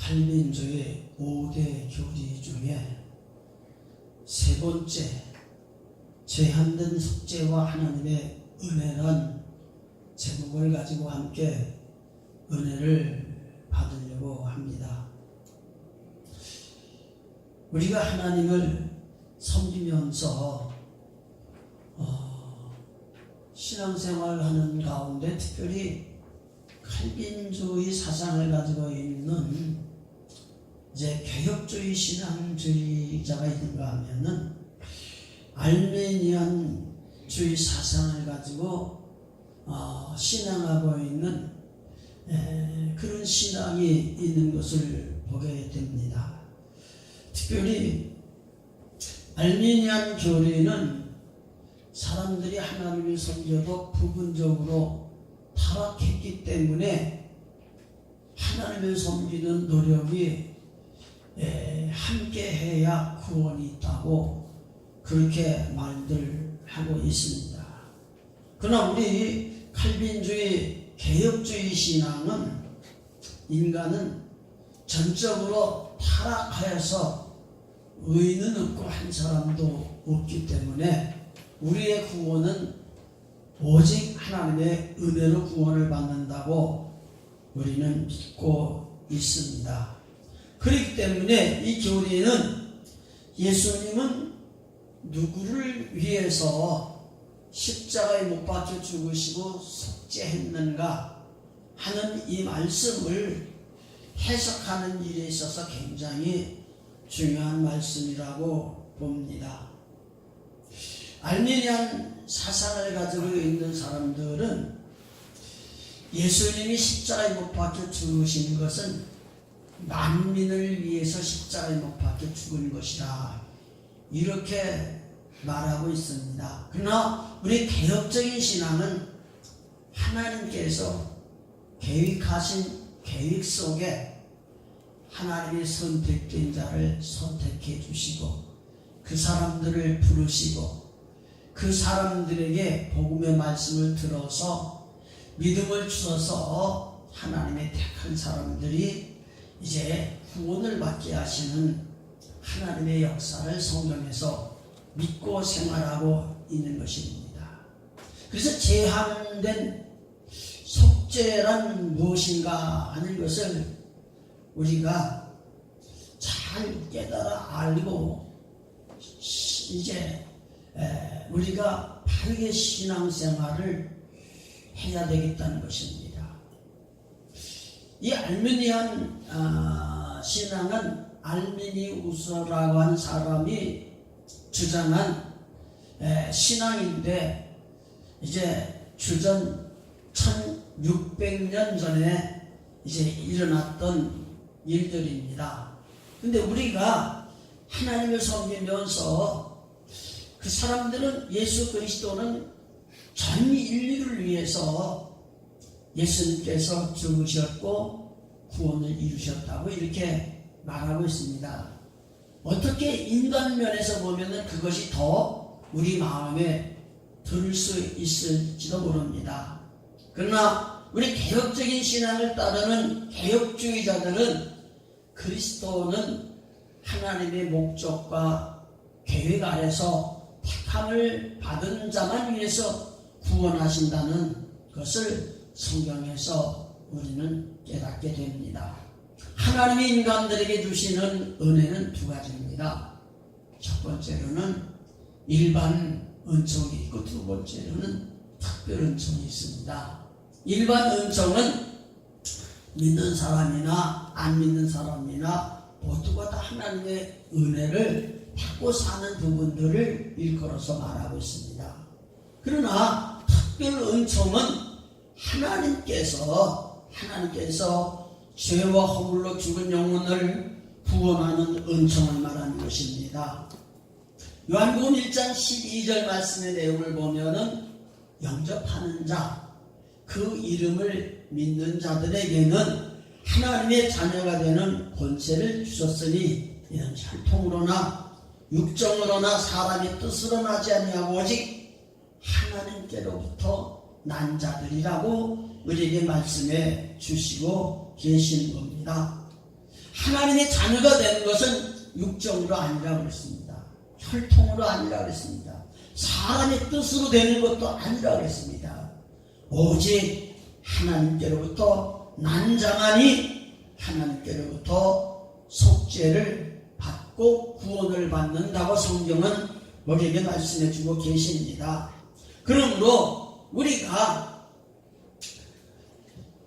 칼빈주의 5대 교리 중에 세 번째, 제한된 속죄와 하나님의 은혜란 제목을 가지고 함께 은혜를 받으려고 합니다. 우리가 하나님을 섬기면서 신앙생활을 하는 가운데 특별히 칼빈주의 사상을 가지고 있는 이제 개혁주의 신앙주의자가 있는가 하면은 알메니안주의 사상을 가지고 신앙하고 있는 그런 신앙이 있는 것을 보게 됩니다. 특별히 알메니안 교리는 사람들이 하나님을 섬겨도 부분적으로 타락했기 때문에 하나님을 섬기는 노력이 함께 해야 구원이 있다고 그렇게 말들 하고 있습니다. 그러나 우리 칼빈주의 개혁주의 신앙은 인간은 전적으로 타락하여서 의인은 없고 한 사람도 없기 때문에 우리의 구원은 오직 하나님의 은혜로 구원을 받는다고 우리는 믿고 있습니다. 그렇기 때문에 이 교리는 예수님은 누구를 위해서 십자가에 못 박혀 죽으시고 속죄했는가 하는 이 말씀을 해석하는 일에 있어서 굉장히 중요한 말씀이라고 봅니다. 알메니안 사상을 가지고 있는 사람들은 예수님이 십자가에 못 박혀 죽으신 것은 만민을 위해서 십자가에 못 박혀 죽은 것이라 이렇게 말하고 있습니다. 그러나 우리 개혁적인 신앙은 하나님께서 계획하신 계획 속에 하나님의 선택된 자를 선택해 주시고 그 사람들을 부르시고 그 사람들에게 복음의 말씀을 들어서 믿음을 주셔서 하나님의 택한 사람들이 이제 구원을 받게 하시는 하나님의 역사를 성경에서 믿고 생활하고 있는 것입니다. 그래서 제한된 속죄란 무엇인가 하는 것을 우리가 잘 깨달아 알고 이제 우리가 바르게 신앙생활을 해야 되겠다는 것입니다. 이 알메니안 신앙은 알미니우스라고 하는 사람이 주장한 신앙인데 이제 주전 1600년 전에 이제 일어났던 일들입니다. 근데 우리가 하나님을 섬기면서 그 사람들은 예수 그리스도는 전 인류를 위해서 예수님께서 죽으셨고 구원을 이루셨다고 이렇게 말하고 있습니다. 어떻게 인간 면에서 보면은 그것이 더 우리 마음에 들 수 있을지도 모릅니다. 그러나 우리 개혁적인 신앙을 따르는 개혁주의자들은 그리스도는 하나님의 목적과 계획 아래서 택함을 받은 자만 위해서 구원하신다는 것을 성경에서 우리는 깨닫게 됩니다. 하나님이 인간들에게 주시는 은혜는 두 가지입니다. 첫 번째로는 일반 은총이 있고 두 번째로는 특별 은총이 있습니다. 일반 은총은 믿는 사람이나 안 믿는 사람이나 모두가 다 하나님의 은혜를 받고 사는 부분들을 일컬어서 말하고 있습니다. 그러나 특별 은총은 하나님께서 죄와 허물로 죽은 영혼을 구원하는 은총을 말하는 것입니다. 요한복음 1장 12절 말씀의 내용을 보면은 영접하는 자, 그 이름을 믿는 자들에게는 하나님의 자녀가 되는 권세를 주셨으니 이는 혈통으로나 육정으로나 사람의 뜻으로 나지 아니하고 오직 하나님께로부터 난 자들이라고 우리에게 말씀해 주시고 계신 겁니다. 하나님의 자녀가 되는 것은 육정으로 아니라고 그랬습니다. 혈통으로 아니라고 그랬습니다. 사람의 뜻으로 되는 것도 아니라고 그랬습니다. 오직 하나님께로부터 난 자만이 하나님께로부터 속죄를 받고 구원을 받는다고 성경은 우리에게 말씀해 주고 계십니다. 그러므로 우리가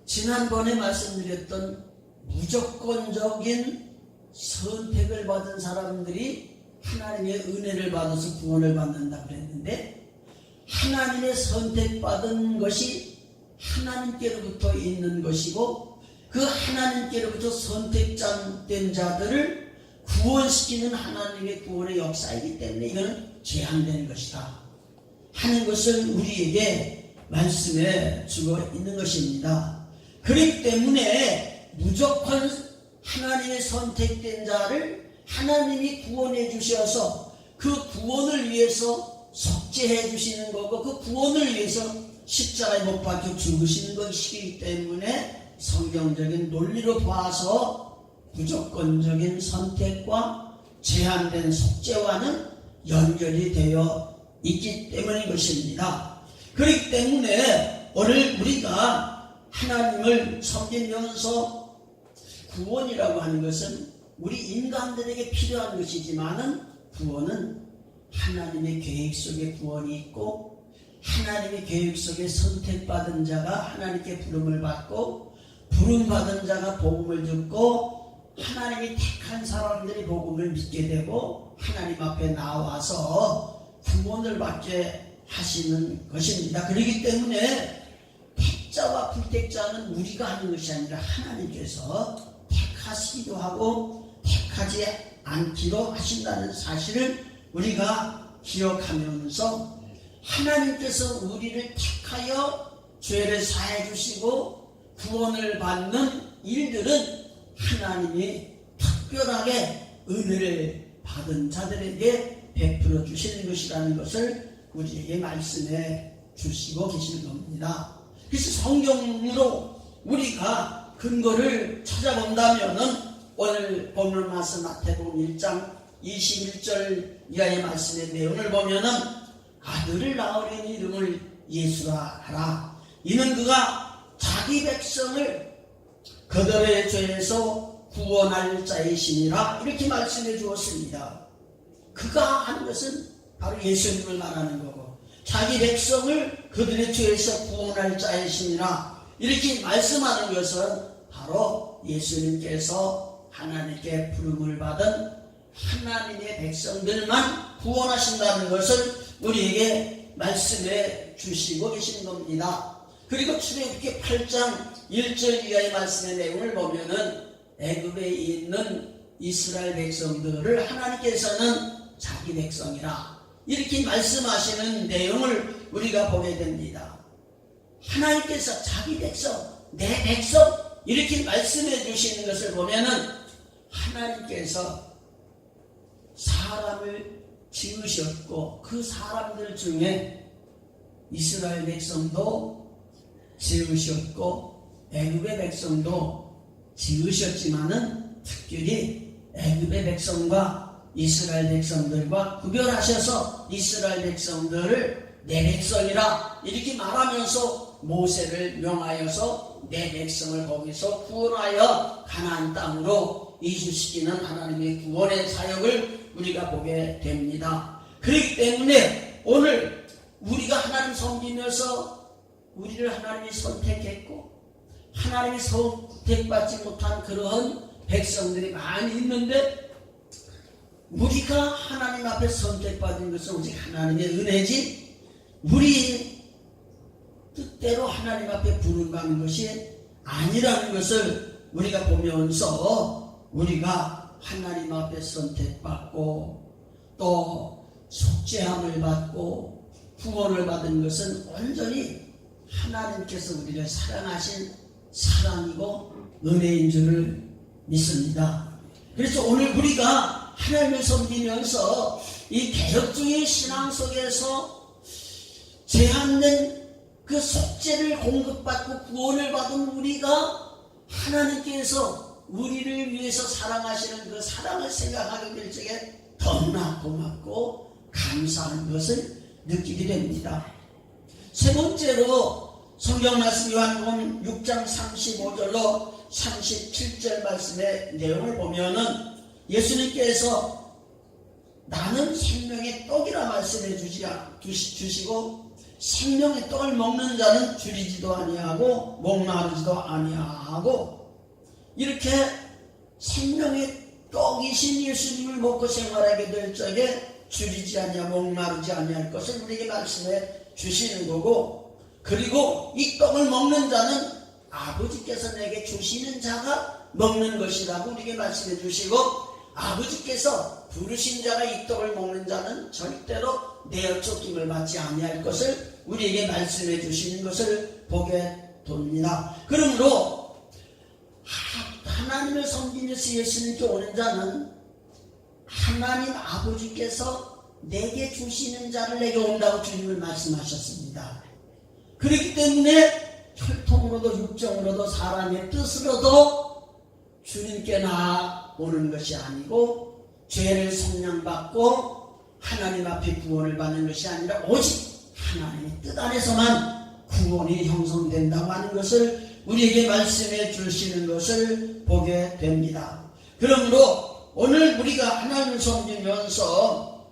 지난번에 말씀드렸던 무조건적인 선택을 받은 사람들이 하나님의 은혜를 받아서 구원을 받는다고 그랬는데, 하나님의 선택받은 것이 하나님께로부터 있는 것이고, 그 하나님께로부터 선택된 자들을 구원시키는 하나님의 구원의 역사이기 때문에 이거는 제한되는 것이다 하는 것을 우리에게 말씀해 주고 있는 것입니다. 그렇기 때문에 무조건 하나님의 선택된 자를 하나님이 구원해 주셔서 그 구원을 위해서 속죄해 주시는 거고, 그 구원을 위해서 십자가에 못 박혀 죽으시는 것이기 때문에 성경적인 논리로 봐서 무조건적인 선택과 제한된 속죄와는 연결이 되어 있기 때문인 것입니다. 그렇기 때문에 오늘 우리가 하나님을 섬기면서 구원이라고 하는 것은 우리 인간들에게 필요한 것이지만은, 구원은 하나님의 계획 속에 구원이 있고, 하나님의 계획 속에 선택받은 자가 하나님께 부름을 받고, 부름받은 자가 복음을 듣고, 하나님이 택한 사람들이 복음을 믿게 되고 하나님 앞에 나와서 구원을 받게 하시는 것입니다. 그렇기 때문에 택자와 불택자는 우리가 하는 것이 아니라 하나님께서 택하시기도 하고 택하지 않기도 하신다는 사실을 우리가 기억하면서, 하나님께서 우리를 택하여 죄를 사해 주시고 구원을 받는 일들은 하나님이 특별하게 은혜를 받은 자들에게 베풀어 주시는 것이라는 것을 우리에게 말씀해 주시고 계시는 겁니다. 그래서 성경으로 우리가 근거를 찾아본다면은 오늘 본문 말씀 마태복음 1장 21절 이하의 말씀의 내용을 보면은, 아들을 낳으려니 이름을 예수라 하라. 이는 그가 자기 백성을 그들의 죄에서 구원할 자이시니라. 이렇게 말씀해 주었습니다. 그가 하는 것은 바로 예수님을 말하는 거고, 자기 백성을 그들의 죄에서 구원할 자이시니라 이렇게 말씀하는 것은 바로 예수님께서 하나님께 부름을 받은 하나님의 백성들만 구원하신다는 것을 우리에게 말씀해 주시고 계신 겁니다. 그리고 출애굽기 8장 1절 이하의 말씀의 내용을 보면은, 애굽에 있는 이스라엘 백성들을 하나님께서는 자기 백성이라 이렇게 말씀하시는 내용을 우리가 보게 됩니다. 하나님께서 자기 백성, 내 백성 이렇게 말씀해 주시는 것을 보면은, 하나님께서 사람을 지으셨고 그 사람들 중에 이스라엘 백성도 지으셨고 애굽의 백성도 지으셨지만은 특별히 애굽의 백성과 이스라엘 백성들과 구별하셔서 이스라엘 백성들을 내 백성이라 이렇게 말하면서 모세를 명하여서 내 백성을 거기서 구원하여 가나안 땅으로 이주시키는 하나님의 구원의 사역을 우리가 보게 됩니다. 그렇기 때문에 오늘 우리가 하나님 섬기면서 우리를 하나님이 선택했고 하나님이 선택받지 못한 그런 백성들이 많이 있는데, 우리가 하나님 앞에 선택받은 것은 오직 하나님의 은혜지, 우리 뜻대로 하나님 앞에 부름받는 것이 아니라는 것을 우리가 보면서, 우리가 하나님 앞에 선택받고 또 속죄함을 받고 구원을 받은 것은 온전히 하나님께서 우리를 사랑하신 사랑이고 은혜인 줄을 믿습니다. 그래서 오늘 우리가 하나님을 섬기면서 이 개혁주의 신앙 속에서 제한된 그 속죄를 공급받고 구원을 받은 우리가 하나님께서 우리를 위해서 사랑하시는 그 사랑을 생각하게 될 적에 너무나 고맙고 감사한 것을 느끼게 됩니다. 세 번째로 성경 말씀 요한복음 6장 35절로 37절 말씀의 내용을 보면은 예수님께서 나는 생명의 떡이라 말씀해 주시고 생명의 떡을 먹는 자는 줄이지도 아니하고 목마르지도 아니하고 이렇게 생명의 떡이신 예수님을 먹고 생활하게 될 적에 줄이지 아니하 목마르지 아니할 것을 우리에게 말씀해 주시는 거고, 그리고 이 떡을 먹는 자는 아버지께서 내게 주시는 자가 먹는 것이라고 우리에게 말씀해 주시고, 아버지께서 부르신 자가 이 떡을 먹는 자는 절대로 내어 쫓김을 받지 아니할 것을 우리에게 말씀해 주시는 것을 보게 됩니다. 그러므로 하나님을 섬기면서 예수님께 오는 자는 하나님 아버지께서 내게 주시는 자를 내게 온다고 주님을 말씀하셨습니다. 그렇기 때문에 혈통으로도 육정으로도 사람의 뜻으로도 주님께 나오는 것이 아니고 죄를 속량받고 하나님 앞에 구원을 받는 것이 아니라 오직 하나님의 뜻 안에서만 구원이 형성된다고 하는 것을 우리에게 말씀해 주시는 것을 보게 됩니다. 그러므로 오늘 우리가 하나님을 섬기면서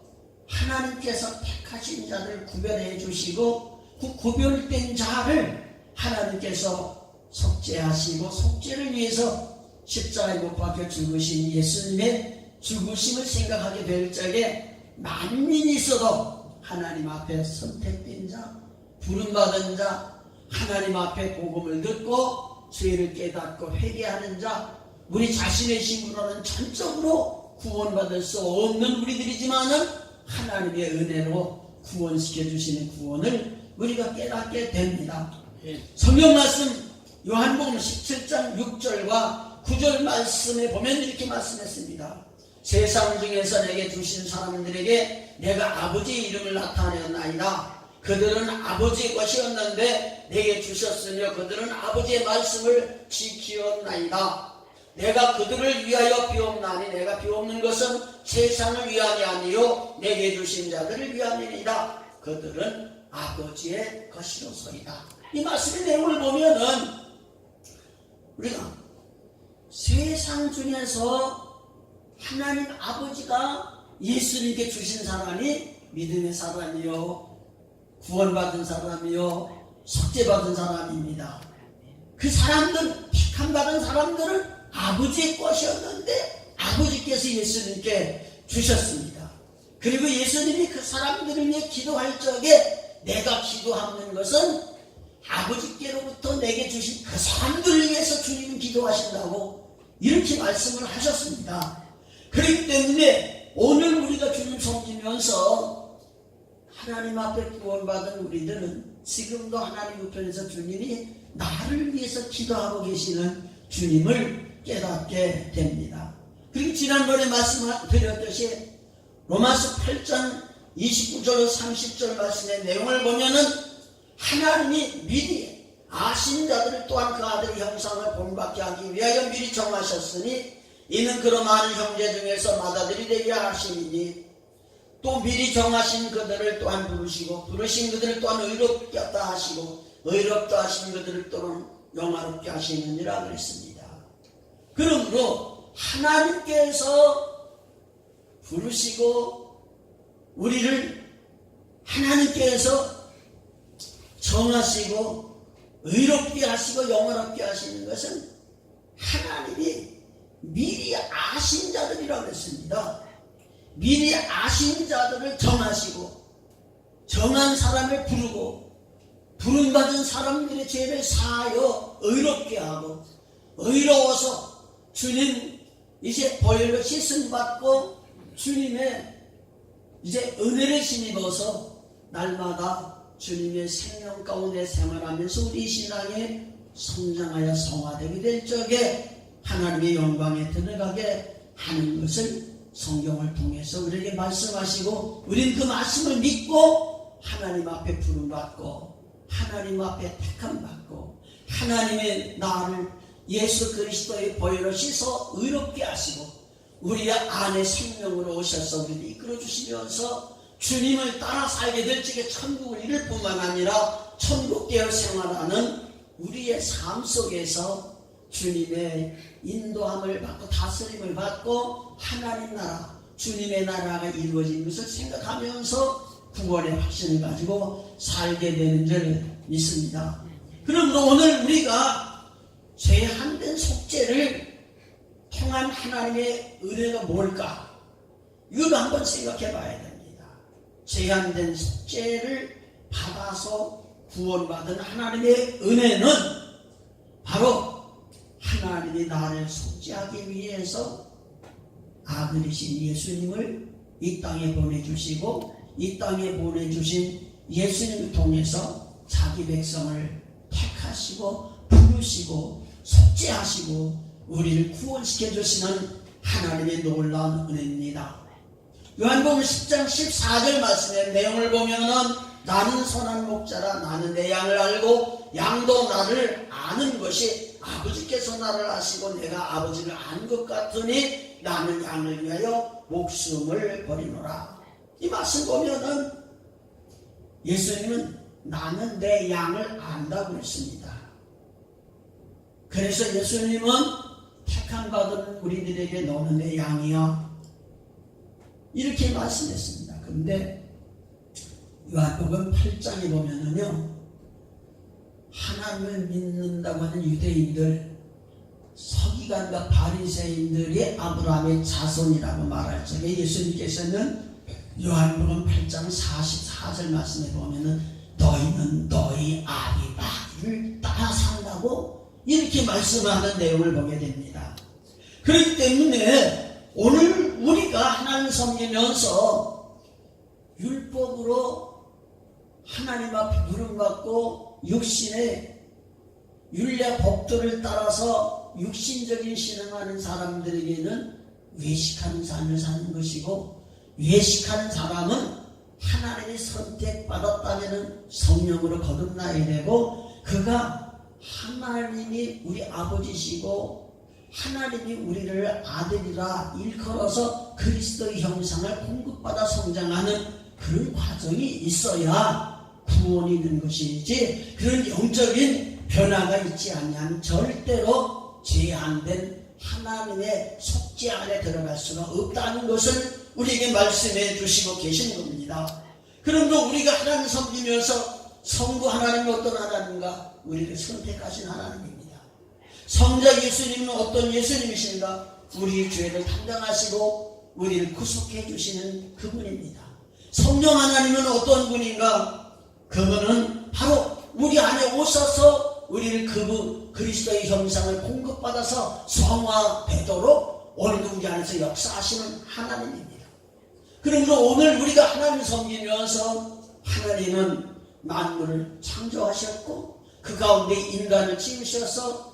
하나님께서 택하신 자를 구별해 주시고 그 구별된 자를 하나님께서 속죄하시고 속죄를 위해서 십자가에 못 박혀 죽으신 예수님의 죽으심을 생각하게 될 적에 만민이 있어도 하나님 앞에 선택된 자, 부름받은 자, 하나님 앞에 복음을 듣고 죄를 깨닫고 회개하는 자, 우리 자신의 힘으로는 전적으로 구원받을 수 없는 우리들이지만은 하나님의 은혜로 구원시켜 주시는 구원을 우리가 깨닫게 됩니다. 성경 말씀 요한복음 17장 6절과 9절 말씀에 보면 이렇게 말씀했습니다. 세상 중에서 내게 주신 사람들에게 내가 아버지의 이름을 나타내었나이다. 그들은 아버지의 것이었는데 내게 주셨으며 그들은 아버지의 말씀을 지키었나이다. 내가 그들을 위하여 비옵나니 내가 비옵는 것은 세상을 위함이 아니요 내게 주신 자들을 위함이니이다. 그들은 아버지의 것이로소이다. 이 말씀의 내용을 보면은 우리가 세상 중에서 하나님 아버지가 예수님께 주신 사람이 믿음의 사람이요 구원받은 사람이요 속죄받은 사람입니다. 그 사람들, 택함받은 사람들은 아버지의 것이었는데 아버지께서 예수님께 주셨습니다. 그리고 예수님이 그 사람들을 위해 기도할 적에 내가 기도하는 것은 아버지께로부터 내게 주신 그 사람들을 위해서 주님은 기도하신다고 이렇게 말씀을 하셨습니다. 그렇기 때문에 오늘 우리가 주님 섬기면서 하나님 앞에 구원받은 우리들은 지금도 하나님 우편에서 주님이 나를 위해서 기도하고 계시는 주님을 깨닫게 됩니다. 그리고 지난번에 말씀드렸듯이 로마서 8장 29절 30절 말씀의 내용을 보면은 하나님이 미리 아신 자들을 또한 그 아들의 형상을 본받게 하기 위하여 미리 정하셨으니 이는 그런 많은 형제 중에서 맏아들이 되게 하심이니 또 미리 정하신 그들을 또한 부르시고 부르신 그들을 또한 의롭겠다 하시고 의롭다 하신 그들을 또한 영화롭게 하시느니라 그랬습니다. 그러므로 하나님께서 부르시고 우리를 하나님께서 정하시고 의롭게 하시고 영화롭게 하시는 것은 하나님이 미리 아신 자들이라고 했습니다. 미리 아신 자들을 정하시고 정한 사람을 부르고 부름받은 사람들의 죄를 사하여 의롭게 하고 의로워서 주님 이제 보혈로 씻음받고 주님의 이제 은혜를 힘입어서 날마다 주님의 생명 가운데 생활하면서 우리 신앙에 성장하여 성화되게 될 적에 하나님의 영광에 들어가게 하는 것을 성경을 통해서 우리에게 말씀하시고 우리는 그 말씀을 믿고 하나님 앞에 부름받고 하나님 앞에 택함받고 하나님의 나를 예수 그리스도의 보혈로 씻어 의롭게 하시고 우리 안에 생명으로 오셔서 우리를 이끌어 주시면서 주님을 따라 살게 될 적에 천국을 이룰 뿐만 아니라 천국되어 생활하는 우리의 삶 속에서 주님의 인도함을 받고 다스림을 받고 하나님 나라, 주님의 나라가 이루어진 것을 생각하면서 구원의 확신을 가지고 살게 되는 줄 믿습니다. 그러므로 오늘 우리가 죄한된 속죄를 통한 하나님의 은혜가 뭘까? 이걸 한번 생각해 봐야 됩니다. 죄한된 속죄를 받아서 구원받은 하나님의 은혜는 바로 하나님이 나를 속죄하기 위해서 아들이신 예수님을 이 땅에 보내주시고 이 땅에 보내주신 예수님을 통해서 자기 백성을 택하시고 부르시고 속죄하시고 우리를 구원시켜 주시는 하나님의 놀라운 은혜입니다. 요한복음 10장 14절 말씀의 내용을 보면은 나는 선한 목자라 나는 내 양을 알고 양도 나를 아는 것이 아버지께서 나를 아시고 내가 아버지를 안 것 같으니 나는 양을 위하여 목숨을 버리노라. 이 말씀 보면은 예수님은 나는 내 양을 안다고 했습니다. 그래서 예수님은 택함 받은 우리들에게 너는 내 양이야 이렇게 말씀했습니다. 그런데 요한복음 8장에 보면은요 하나님을 믿는다고 하는 유대인들 서기관과 바리새인들이 아브라함의 자손이라고 말할 적에 예수님께서는 요한복음 8장 44절 말씀에 보면은 너희는 너희 아비 마귀를 따라 산다고 이렇게 말씀하는 내용을 보게 됩니다. 그렇기 때문에 오늘 우리가 하나님 섬기면서 율법으로 하나님 앞에 부름받고 육신의 율례 법도를 따라서 육신적인 신앙하는 사람들에게는 외식하는 삶을 사는 것이고 외식하는 사람은 하나님이 선택받았다면 성령으로 거듭나야 되고 그가 하나님이 우리 아버지시고 하나님이 우리를 아들이라 일컬어서 그리스도의 형상을 공급받아 성장하는 그런 과정이 있어야 구원이 있는 것이지 그런 영적인 변화가 있지 않으면 절대로 제한된 하나님의 속죄 안에 들어갈 수가 없다는 것을 우리에게 말씀해 주시고 계신 겁니다. 그러므로 우리가 하나님 섬기면서 성부 하나님은 어떤 하나님인가? 우리를 선택하신 하나님입니다. 성자 예수님은 어떤 예수님이신가? 우리의 죄를 담당하시고 우리를 구속해 주시는 그분입니다. 성령 하나님은 어떤 분인가? 그분은 바로 우리 안에 오셔서 우리를 그리스도의 형상을 공급받아서 성화되도록 오늘도 우리 안에서 역사하시는 하나님입니다. 그러므로 오늘 우리가 하나님을 섬기면서 하나님은 만물을 창조하셨고 그 가운데 인간을 지으셔서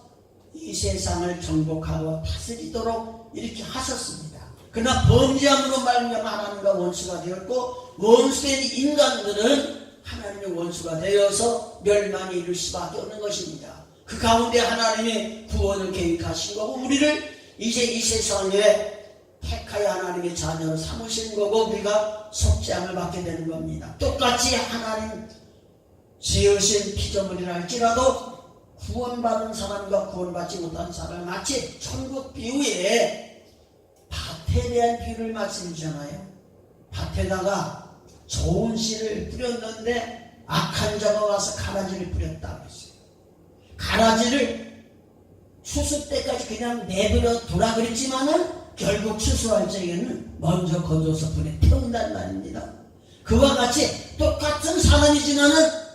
이 세상을 정복하고 다스리도록 이렇게 하셨습니다. 그러나 범죄함으로 말미암아 하나님과 원수가 되었고 원수된 인간들은 하나님의 원수가 되어서 멸망에 이를 수밖에 없는 것입니다. 그 가운데 하나님이 구원을 계획하신 거고 우리를 이제 이 세상에 택하여 하나님의 자녀로 삼으신 거고 우리가 속죄함을 받게 되는 겁니다. 똑같이 하나님 지으신 피조물이라 할지라도 구원받은 사람과 구원받지 못한 사람 마치 천국 비유에 밭에 대한 비유를 말씀해 주잖아요. 밭에다가 좋은 씨를 뿌렸는데 악한 자가 와서 가라지를 뿌렸다고 했어요. 가라지를 추수 때까지 그냥 내버려 두라 그랬지만은 결국 추수할 적에는 먼저 거둬서 불에 태운단 말입니다. 그와 같이 똑같은 사람이지만은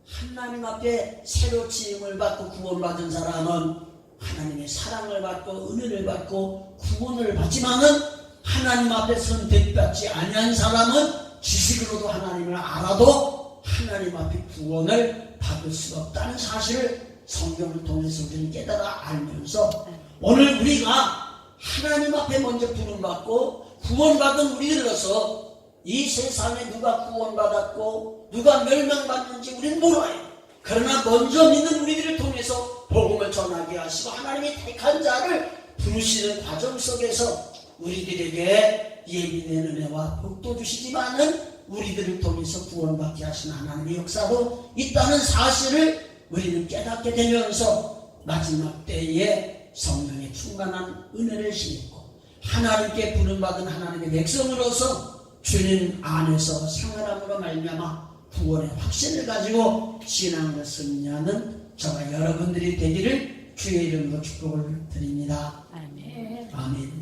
하나님 앞에 새로 지음을 받고 구원받은 사람은 하나님의 사랑을 받고 은혜를 받고 구원을 받지만은 하나님 앞에 선택받지 아니한 사람은 지식으로도 하나님을 알아도 하나님 앞에 구원을 받을 수가 없다는 사실을 성경을 통해서 우리는 깨달아 알면서 오늘 우리가 하나님 앞에 먼저 부름받고 구원받은 우리들로서 이 세상에 누가 구원받았고 누가 멸망받는지 우리는 몰라요. 그러나 먼저 믿는 우리들을 통해서 복음을 전하게 하시고 하나님이 택한 자를 부르시는 과정 속에서 우리들에게 예비된 은혜와 복도 주시지만은 우리들을 통해서 구원받게 하신 하나님의 역사도 있다는 사실을 우리는 깨닫게 되면서 마지막 때에 성령의 충만한 은혜를 힘입고 하나님께 부름받은 하나님의 백성으로서 주님 안에서 생활함으로 말미암아 구원의 확신을 가지고 신앙을 승리하는 저와 여러분들이 되기를 주의 이름으로 축복을 드립니다. 아멘. 아멘.